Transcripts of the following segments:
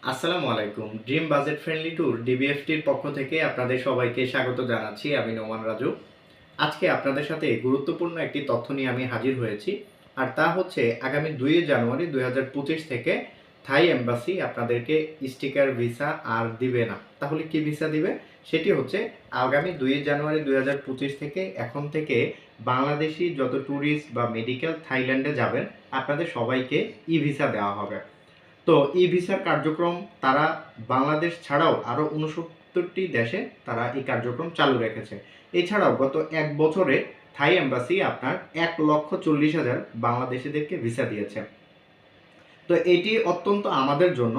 আসসালামু আলাইকুম। Dream budget friendly tour ডিবিএফটির পক্ষ থেকে আপনাদের সবাইকে স্বাগত জানাচ্ছি। আমি নোমান রাজু। আজকে আপনাদের সাথে গুরুত্বপূর্ণ একটি তথ্য নিয়ে আমি হাজির হয়েছি। আর তা হচ্ছে আগামী ২ জানুয়ারি ২০২৫ থেকে থাই এম্বাসি আপনাদেরকে স্টিকার ভিসা আর দিবে না। তাহলে কি ভিসা দিবে? সেটি হচ্ছে আগামী ২ জানুয়ারি ২০২৫ থেকে এখন থেকে বাংলাদেশি যত ট্যুরিস্ট বা মেডিকেল থাইল্যান্ডে যাবেন আপনাদের সবাইকে ই-ভিসা দেওয়া হবে। তো ই ভিসার কার্যক্রম তারা বাংলাদেশ ছাড়াও আরও ৬৯টি দেশে তারা এই কার্যক্রম চালু রেখেছে। এছাড়াও গত ১ বছরে থাই এম্বাসি আপনার ১,৪০,০০০ বাংলাদেশিদেরকে ভিসা দিয়েছে। তো এটি অত্যন্ত আমাদের জন্য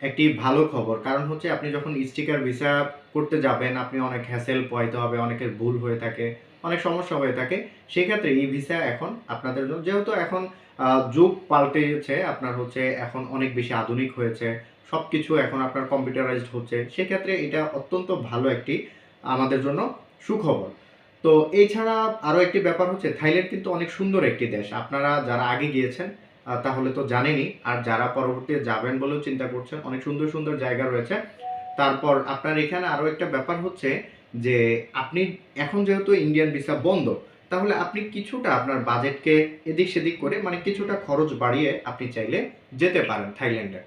একটি ভালো খবর। কারণ হচ্ছে আপনি যখন স্টিকার ভিসা করতে যাবেন, আপনি অনেক হ্যাসেল পোহাইতে হবে, অনেকের ভুল হয়ে থাকে, অনেক সমস্যা হয়ে থাকে। সেক্ষেত্রে ই ভিসা এখন আপনাদের জন্য যেহেতু এখন যুগ পাল্টেছে, আপনার হচ্ছে এখন অনেক বেশি আধুনিক হয়েছে। সবকিছু এখন আপনার কম্পিউটারাইজড হচ্ছে। সেক্ষেত্রে এটা অত্যন্ত ভালো একটি আমাদের জন্য সুখবর। তো এছাড়া আরও একটি ব্যাপার হচ্ছে থাইল্যান্ড কিন্তু অনেক সুন্দর একটি দেশ। আপনারা যারা আগে গিয়েছেন তাহলে তো জানেনই। আর যারা পরবর্তীতে যাবেন বলেও চিন্তা করছেন, অনেক সুন্দর, সুন্দর জায়গা রয়েছে। তারপর আপনার এখানে আরও একটা ব্যাপার হচ্ছে যে আপনি এখন যেহেতু ইন্ডিয়ান ভিসা বন্ধ, তাহলে আপনি কিছুটা আপনার বাজেটকে এদিক সেদিক করে মানে কিছুটা খরচ বাড়িয়ে আপনি চাইলে যেতে পারেন থাইল্যান্ডে।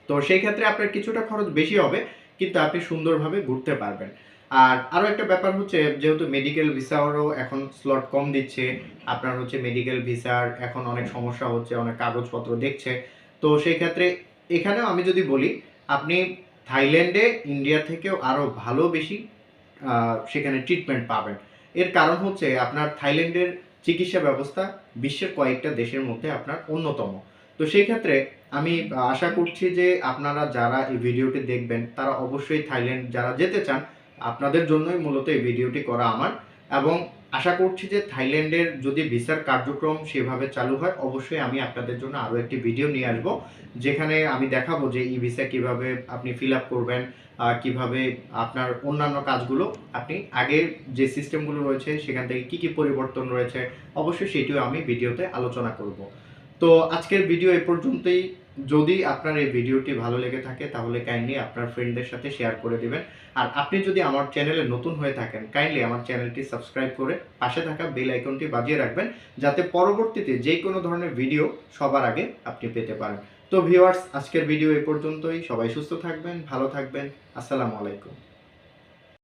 তো সেই ক্ষেত্রে আপনার কিছুটা খরচ বেশি হবে, কিন্তু আপনি সুন্দরভাবে ঘুরতে পারবেন। আর আরও একটা ব্যাপার হচ্ছে যেহেতু মেডিকেল ভিসারও এখন স্লট কম দিচ্ছে, আপনার হচ্ছে মেডিকেল ভিসার এখন অনেক সমস্যা হচ্ছে, অনেক কাগজপত্র দেখছে। তো সেই ক্ষেত্রে এখানেও আমি যদি বলি, আপনি থাইল্যান্ডে ইন্ডিয়া থেকেও আরও ভালো বেশি সেখানে ট্রিটমেন্ট পাবেন। এর কারণ হচ্ছে আপনার থাইল্যান্ডের চিকিৎসা ব্যবস্থা বিশ্বের কয়েকটা দেশের মধ্যে আপনার অন্যতম। তো সেই ক্ষেত্রে আমি আশা করছি যে আপনারা যারা এই ভিডিওটি দেখবেন তারা অবশ্যই থাইল্যান্ড যারা যেতে চান, আপনাদের জন্যই মূলত এই ভিডিওটি করা আমার। এবং আশা করছি যে থাইল্যান্ডের যদি ভিসার কার্যক্রম সেভাবে চালু হয়, অবশ্যই আমি আপনাদের জন্য আরও একটি ভিডিও নিয়ে আসব, যেখানে আমি দেখাবো যে ই ভিসা কীভাবে আপনি ফিল আপ করবেন, কিভাবে আপনার অন্যান্য কাজগুলো আপনি আগের যে সিস্টেমগুলো রয়েছে সেখান থেকে কী কী পরিবর্তন রয়েছে, অবশ্যই সেটিও আমি ভিডিওতে আলোচনা করব। তো আজকের ভিডিও এ পর্যন্তই। যদি আপনার এই ভিডিওটি ভালো লেগে থাকে তাহলে কাইন্ডলি আপনার ফ্রেন্ডদের সাথে শেয়ার করে দিবেন। আর আপনি যদি আমার চ্যানেলে নতুন হয়ে থাকেন, কাইন্ডলি আমার চ্যানেলটি সাবস্ক্রাইব করে পাশে থাকা বেল আইকনটি বাজিয়ে রাখবেন, যাতে পরবর্তীতে যে কোনো ধরনের ভিডিও সবার আগে আপনি পেতে পারেন। তো ভিউয়ার্স, আজকের ভিডিও এ পর্যন্তই। সবাই সুস্থ থাকবেন, ভালো থাকবেন। আসসালামু আলাইকুম।